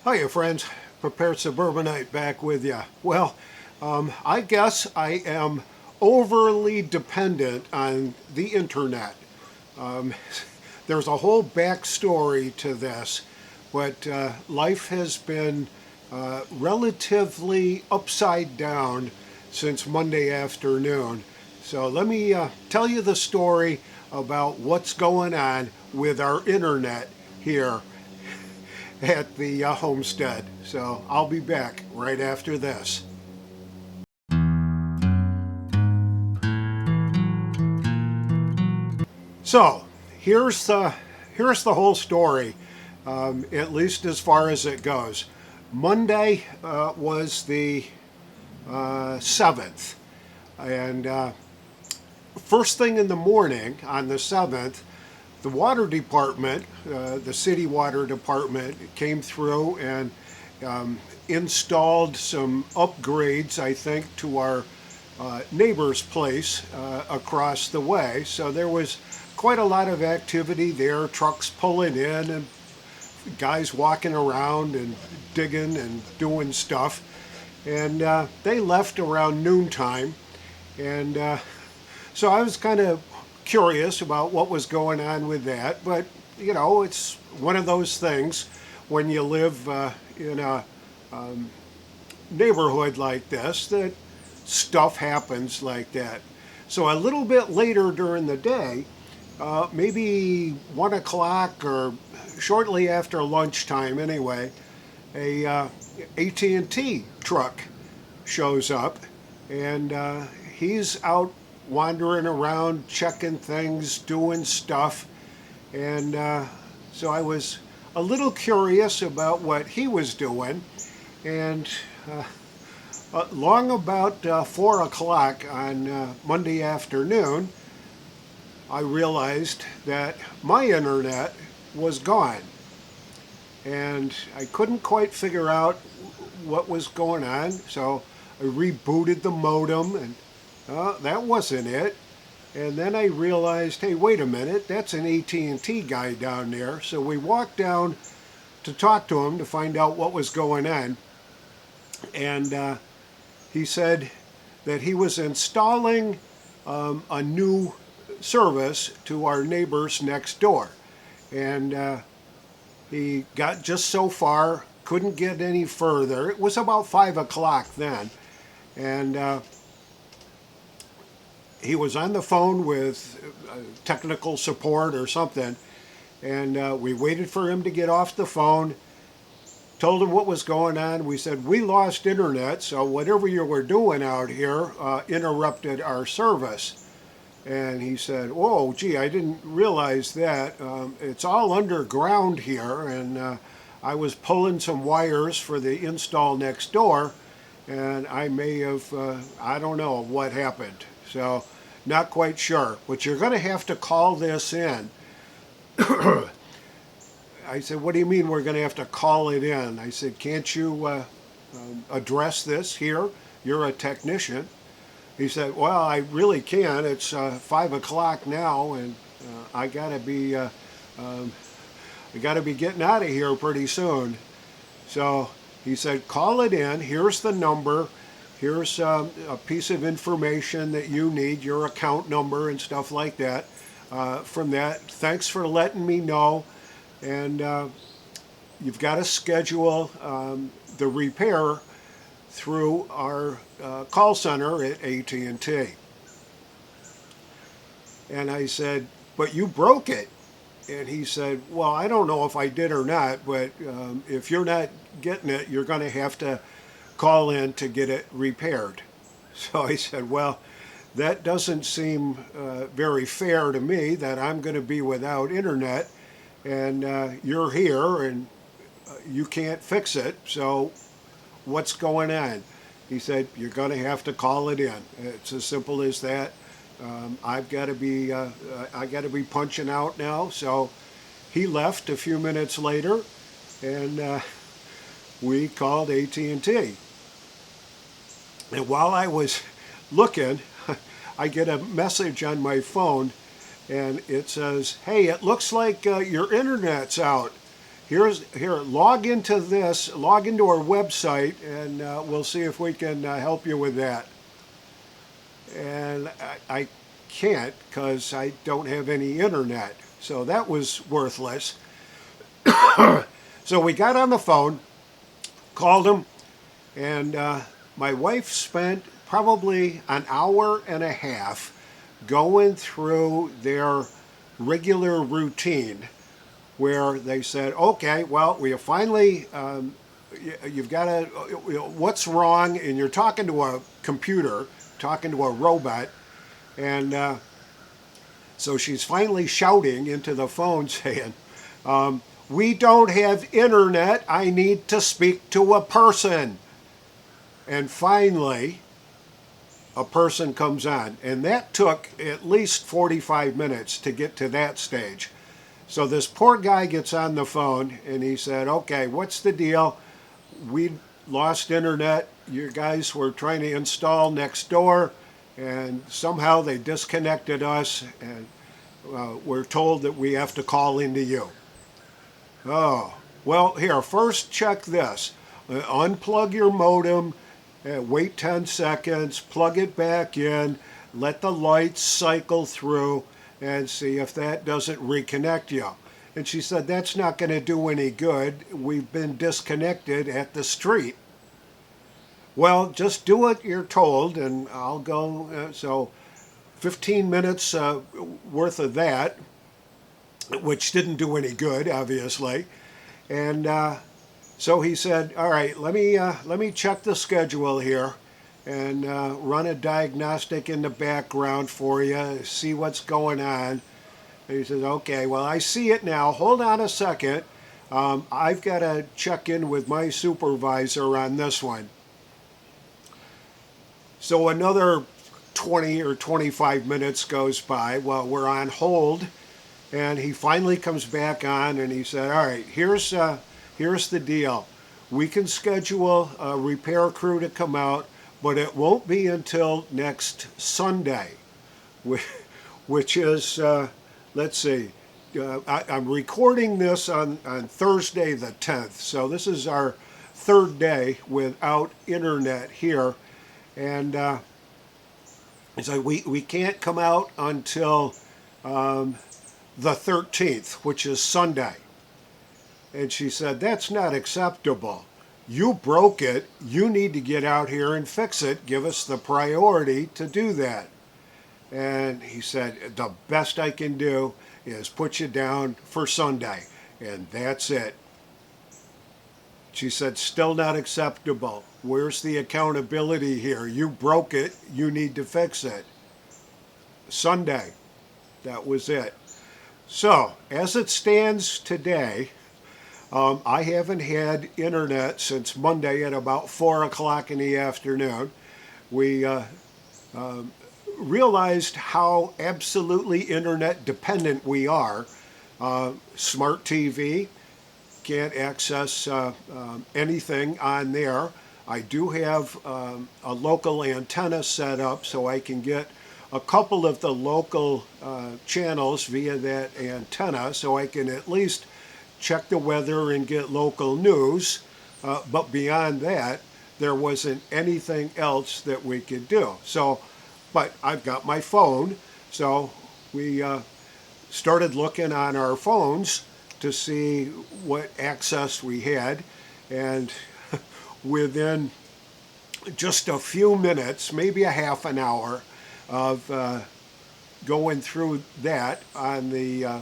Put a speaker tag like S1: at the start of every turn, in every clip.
S1: Hiya, friends. Prepared Suburbanite back with you. Well, I guess I am overly dependent on the internet. Um, there's a whole backstory to this, but life has been relatively upside down since Monday afternoon. So let me tell you the story about what's going on with our internet here at the homestead. So I'll be back right after this. So here's the whole story, at least as far as it goes. Monday was the 7th, and first thing in the morning on the 7th, the water department, the city water department, came through and installed some upgrades, I think, to our neighbor's place across the way. So there was quite a lot of activity there, trucks pulling in and guys walking around and digging and doing stuff. And they left around noontime. And so I was kind of curious about what was going on with that. But, you know, it's one of those things when you live in a neighborhood like this that stuff happens like that. So a little bit later during the day, maybe 1 o'clock or shortly after lunchtime anyway, a AT&T truck shows up, and he's out wandering around checking things, doing stuff. And so I was a little curious about what he was doing. And long about 4 o'clock on Monday afternoon, I realized that my internet was gone. And I couldn't quite figure out what was going on, so I rebooted the modem, and that wasn't it. And then I realized, hey, wait a minute, that's an AT&T guy down there. So we walked down to talk to him to find out what was going on. And he said that he was installing a new service to our neighbors next door. And he got just so far, couldn't get any further. It was about 5 o'clock then. And he was on the phone with technical support or something. And we waited for him to get off the phone, told him what was going on. We said, we lost internet, so whatever you were doing out here interrupted our service. And he said, oh, gee, I didn't realize that. It's all underground here, and I was pulling some wires for the install next door, and I may have, I don't know what happened. So, not quite sure. But you're going to have to call this in. I said, what do you mean we're going to have to call it in? I said, can't you address this here? You're a technician. He said, well, I really can. It's 5 o'clock now, and I gotta be getting out of here pretty soon. So he said, call it in. Here's the number. Here's a piece of information that you need, your account number and stuff like that. From that, thanks for letting me know. And you've got to schedule the repair through our call center at AT&T. And I said, but you broke it. And he said, well, I don't know if I did or not, but if you're not getting it, you're going to have to call in to get it repaired. So I said, well, that doesn't seem very fair to me that I'm going to be without internet and you're here and you can't fix it. So what's going on? He said, you're going to have to call it in. It's as simple as that. I got to be punching out now. So he left a few minutes later, and we called AT&T. And while I was looking, I get a message on my phone, and it says, hey, it looks like your internet's out. Here, log into this, log into our website, and we'll see if we can help you with that. And I can't because I don't have any internet. So that was worthless. So we got on the phone, called him, and my wife spent probably an hour and a half going through their regular routine where they said, okay, well, we have finally, you've got to, what's wrong? And you're talking to a computer, talking to a robot, and so she's finally shouting into the phone saying, we don't have internet, I need to speak to a person. And finally, a person comes on. And that took at least 45 minutes to get to that stage. So this poor guy gets on the phone and he said, okay, what's the deal? We lost internet. You guys were trying to install next door, and somehow they disconnected us, and we're told that we have to call into you. Oh, well, here, first check this. Unplug your modem, wait 10 seconds, plug it back in, let the lights cycle through, and see if that doesn't reconnect you. And she said, that's not going to do any good. We've been disconnected at the street. Well, just do what you're told, and I'll go. So 15 minutes worth of that, which didn't do any good, obviously. And so he said, all right, let me check the schedule here and run a diagnostic in the background for you, see what's going on. And he says, okay, well, I see it now. Hold on a second. I've got to check in with my supervisor on this one. So another 20 or 25 minutes goes by while we're on hold, and he finally comes back on and he said, all right, here's the deal. We can schedule a repair crew to come out, but it won't be until next Sunday, which is, let's see, I'm recording this on Thursday the 10th, so this is our third day without internet here. And it's like we can't come out until the 13th, which is Sunday. And she said, that's not acceptable. You broke it. You need to get out here and fix it. Give us the priority to do that. And he said, the best I can do is put you down for Sunday. And that's it. She said, still not acceptable. Where's the accountability here? You broke it. You need to fix it. Sunday. That was it. So, as it stands today, I haven't had internet since Monday at about 4 o'clock in the afternoon. We realized how absolutely internet dependent we are. Smart TV, can't access anything on there. I do have a local antenna set up so I can get a couple of the local channels via that antenna, so I can at least check the weather and get local news. But beyond that, there wasn't anything else that we could do. So, but I've got my phone, so we started looking on our phones to see what access we had, and within just a few minutes, maybe a half an hour of going through that on the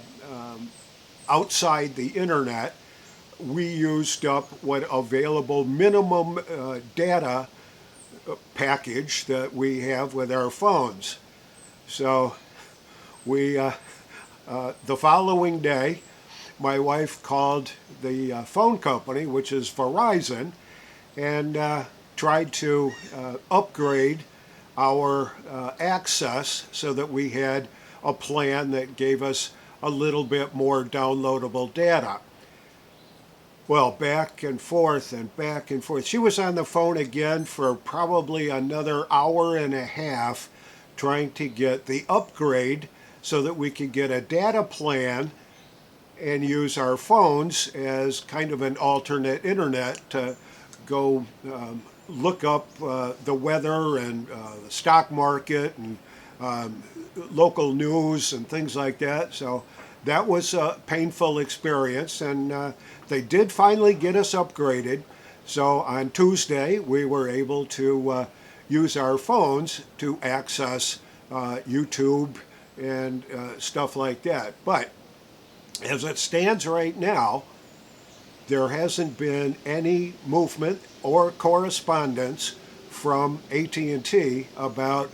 S1: outside the internet, we used up what available minimum data package that we have with our phones. So we the following day, my wife called the phone company, which is Verizon, and tried to upgrade our access so that we had a plan that gave us a little bit more downloadable data. Well, back and forth and back and forth. She was on the phone again for probably another hour and a half trying to get the upgrade so that we could get a data plan and use our phones as kind of an alternate internet to go look up the weather and the stock market and local news and things like that. So that was a painful experience, and they did finally get us upgraded. So on Tuesday, we were able to use our phones to access YouTube and stuff like that. But as it stands right now, there hasn't been any movement or correspondence from AT&T about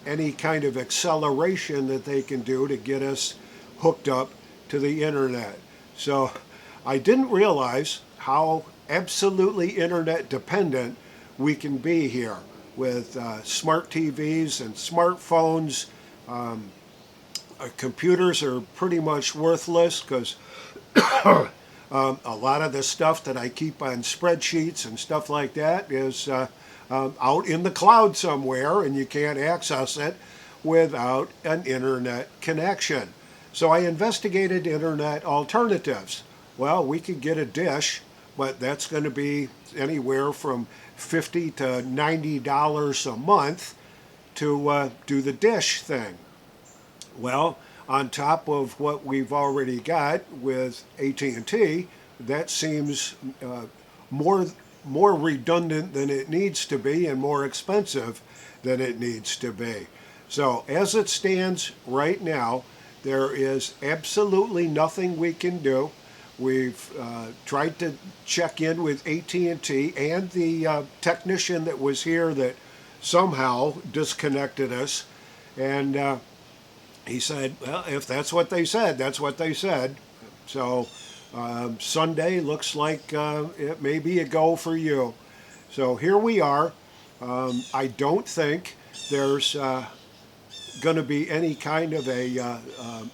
S1: any kind of acceleration that they can do to get us hooked up to the internet. So I didn't realize how absolutely internet dependent we can be here with smart TVs and smartphones. Computers are pretty much worthless because a lot of the stuff that I keep on spreadsheets and stuff like that is out in the cloud somewhere, and you can't access it without an internet connection. So I investigated internet alternatives. Well, we could get a dish, but that's going to be anywhere from $50 to $90 a month to do the dish thing. Well, on top of what we've already got with AT&T, that seems more redundant than it needs to be and more expensive than it needs to be. So as it stands right now, there is absolutely nothing we can do. We've tried to check in with AT&T and the technician that was here that somehow disconnected us, and he said, well, if that's what they said, that's what they said. So Sunday looks like it may be a go for you. So here we are. I don't think there's going to be any kind of a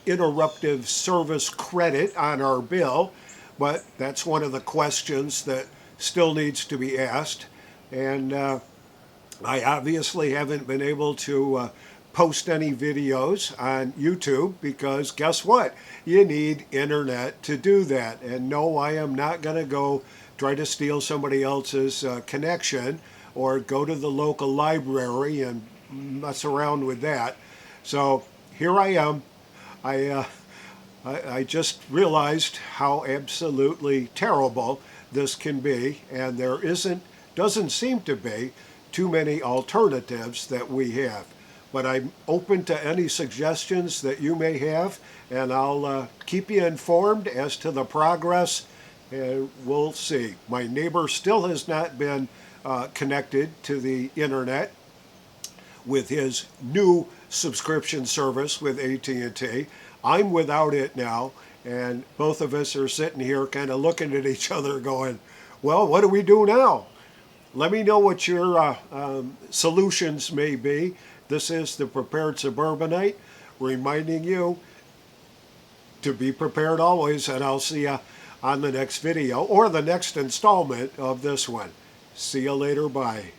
S1: interruptive service credit on our bill, but that's one of the questions that still needs to be asked. And I obviously haven't been able to post any videos on YouTube because guess what? You need internet to do that. And no, I am not going to go try to steal somebody else's connection or go to the local library and mess around with that. So here I am. I just realized how absolutely terrible this can be, and there doesn't seem to be too many alternatives that we have. But I'm open to any suggestions that you may have, and I'll keep you informed as to the progress, and we'll see. My neighbor still has not been connected to the internet with his new subscription service with AT&T. I'm without it now, and both of us are sitting here kind of looking at each other going, well, what do we do now? Let me know what your solutions may be. This is the Prepared Suburbanite reminding you to be prepared always, and I'll see you on the next video or the next installment of this one. See you later. Bye.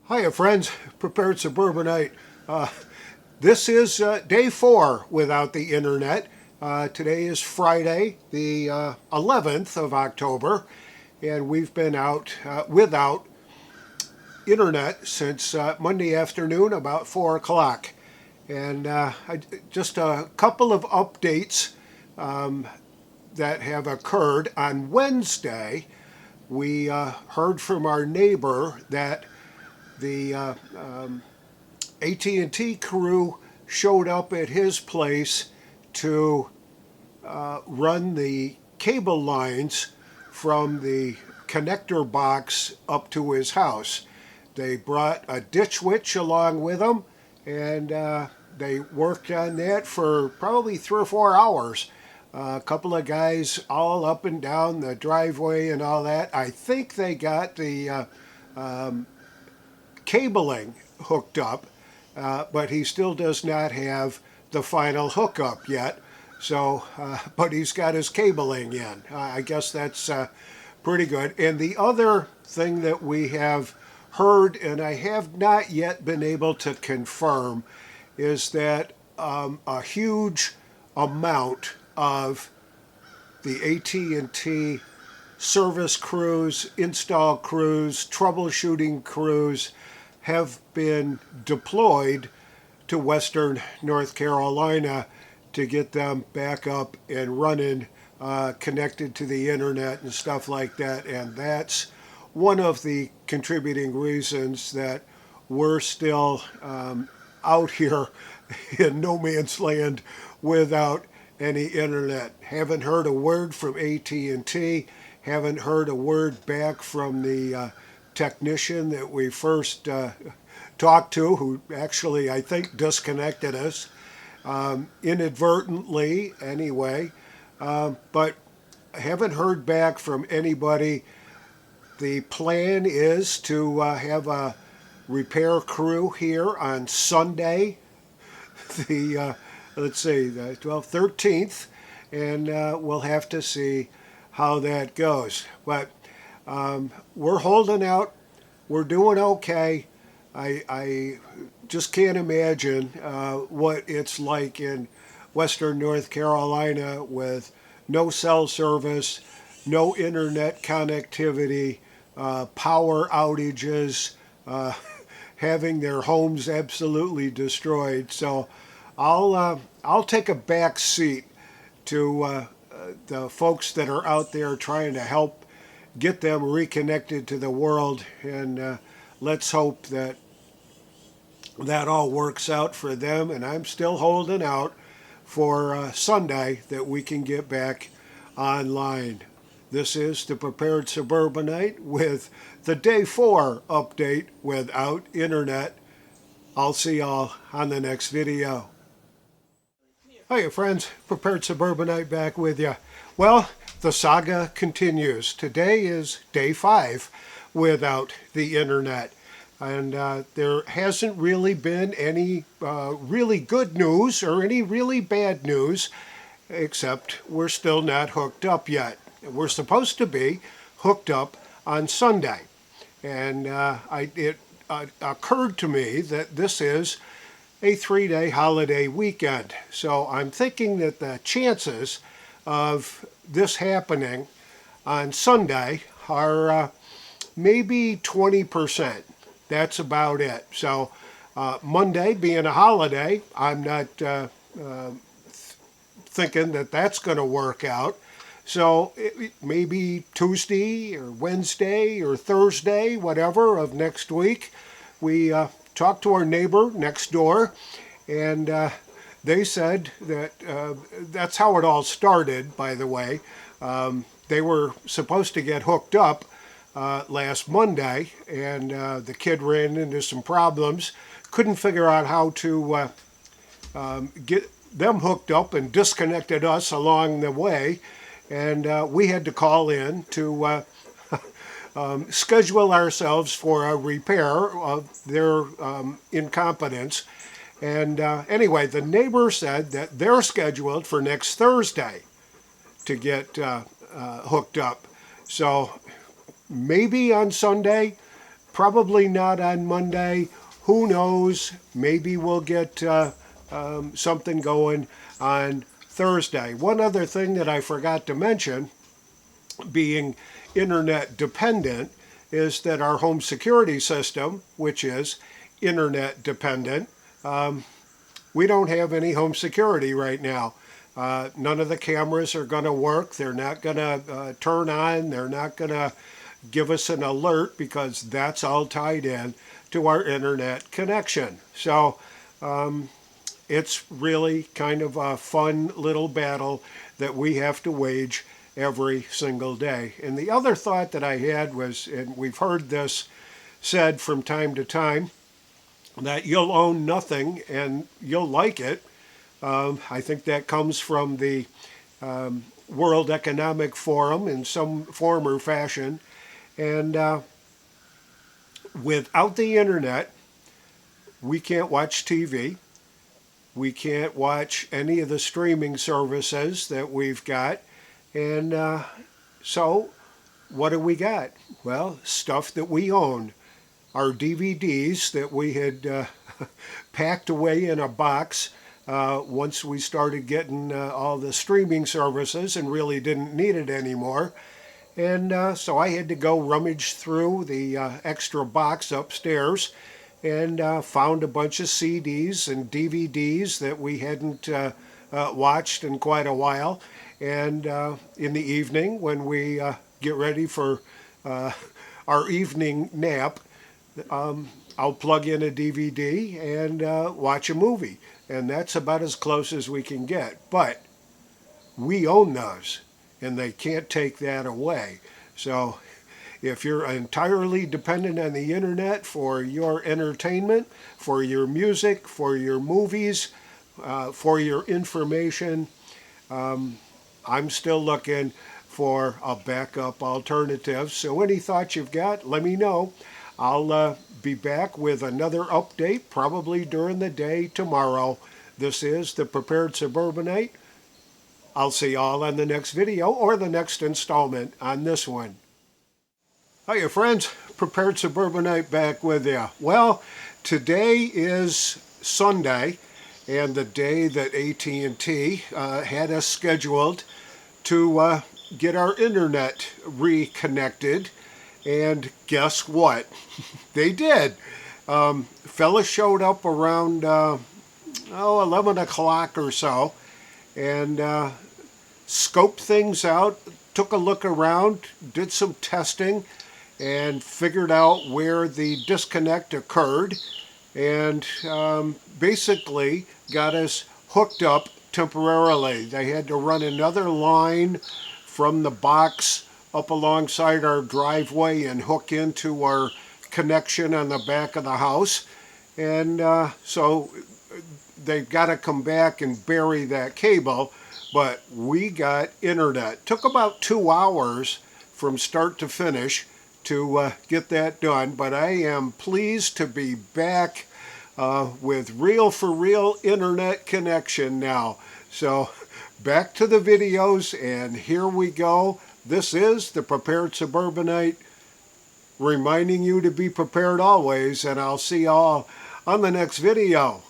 S1: Hiya, friends. Prepared Suburbanite. This is day 4 without the internet. Today is Friday, the 11th of October, and we've been out without internet since Monday afternoon about 4 o'clock. And just a couple of updates that have occurred. On Wednesday, we heard from our neighbor that the AT&T crew showed up at his place to run the cable lines from the connector box up to his house. They brought a ditch witch along with them, and they worked on that for probably 3 or 4 hours. A couple of guys all up and down the driveway and all that. I think they got the cabling hooked up, but he still does not have the final hookup yet. So, but he's got his cabling in. I guess that's pretty good. And the other thing that we have heard, and I have not yet been able to confirm, is that a huge amount of the AT&T service crews, install crews, troubleshooting crews have been deployed to Western North Carolina to get them back up and running, connected to the internet and stuff like that. And that's one of the contributing reasons that we're still out here in no man's land without any internet. Haven't heard a word from AT&T. Haven't heard a word back from the technician that we first talked to, who actually, I think, disconnected us inadvertently anyway. But haven't heard back from anybody. The plan is to have a repair crew here on Sunday, the let's see, the 12th, 13th, and we'll have to see how that goes. But we're holding out. We're doing okay. I just can't imagine what it's like in Western North Carolina with no cell service, no internet connectivity, power outages, having their homes absolutely destroyed. So I'll take a back seat to the folks that are out there trying to help get them reconnected to the world, and let's hope that that all works out for them. And I'm still holding out for Sunday that we can get back online. This is the Prepared Suburbanite with the Day 4 update without internet. I'll see y'all on the next video. Hiya friends, Prepared Suburbanite back with you. Well, the saga continues. Today is Day 5 without the internet. And there hasn't really been any really good news or any really bad news, except we're still not hooked up yet. We're supposed to be hooked up on Sunday. And it occurred to me that this is a 3-day holiday weekend. So I'm thinking that the chances of this happening on Sunday are maybe 20%. That's about it. So Monday being a holiday, I'm not thinking that that's going to work out. So maybe Tuesday or Wednesday or Thursday, whatever, of next week, we talked to our neighbor next door, and they said that that's how it all started, by the way. They were supposed to get hooked up last Monday, and the kid ran into some problems, couldn't figure out how to get them hooked up, and disconnected us along the way, and we had to call in to schedule ourselves for a repair of their incompetence. And anyway, the neighbor said that they're scheduled for next Thursday to get hooked up. So maybe on Sunday, probably not on Monday. Who knows? Maybe we'll get something going on Thursday. One other thing that I forgot to mention, being internet dependent, is that our home security system, which is internet dependent, we don't have any home security right now. None of the cameras are going to work. They're not going to turn on. They're not going to give us an alert, because that's all tied in to our internet connection. So it's really kind of a fun little battle that we have to wage every single day. And the other thought that I had was, and we've heard this said from time to time, that you'll own nothing and you'll like it. I think that comes from the World Economic Forum in some form or fashion. And without the internet, we can't watch TV. We can't watch any of the streaming services that we've got. And so what do we got? Well, stuff that we own. Our DVDs that we had packed away in a box once we started getting all the streaming services and really didn't need it anymore. And so I had to go rummage through the extra box upstairs and found a bunch of CDs and DVDs that we hadn't watched in quite a while. And in the evening, when we get ready for our evening nap, I'll plug in a DVD and watch a movie. And that's about as close as we can get. But we own those, and they can't take that away. So if you're entirely dependent on the internet for your entertainment, for your music, for your movies, for your information, I'm still looking for a backup alternative. So any thoughts you've got, let me know. I'll be back with another update probably during the day tomorrow. This is the Prepared Suburbanite. I'll see y'all on the next video or the next installment on this one. Hiya friends, Prepared Suburbanite back with you. Well, today is Sunday and the day that AT&T had us scheduled to get our internet reconnected. And guess what? They did. Fella showed up around 11 o'clock or so and scoped things out, took a look around, did some testing, and figured out where the disconnect occurred, and basically got us hooked up temporarily. They had to run another line from the box up alongside our driveway and hook into our connection on the back of the house. And so they've got to come back and bury that cable, but we got internet. Took about 2 hours from start to finish to get that done, but I am pleased to be back with real for real internet connection now. So back to the videos, and here we go. This is the Prepared Suburbanite, reminding you to be prepared always, and I'll see y'all on the next video.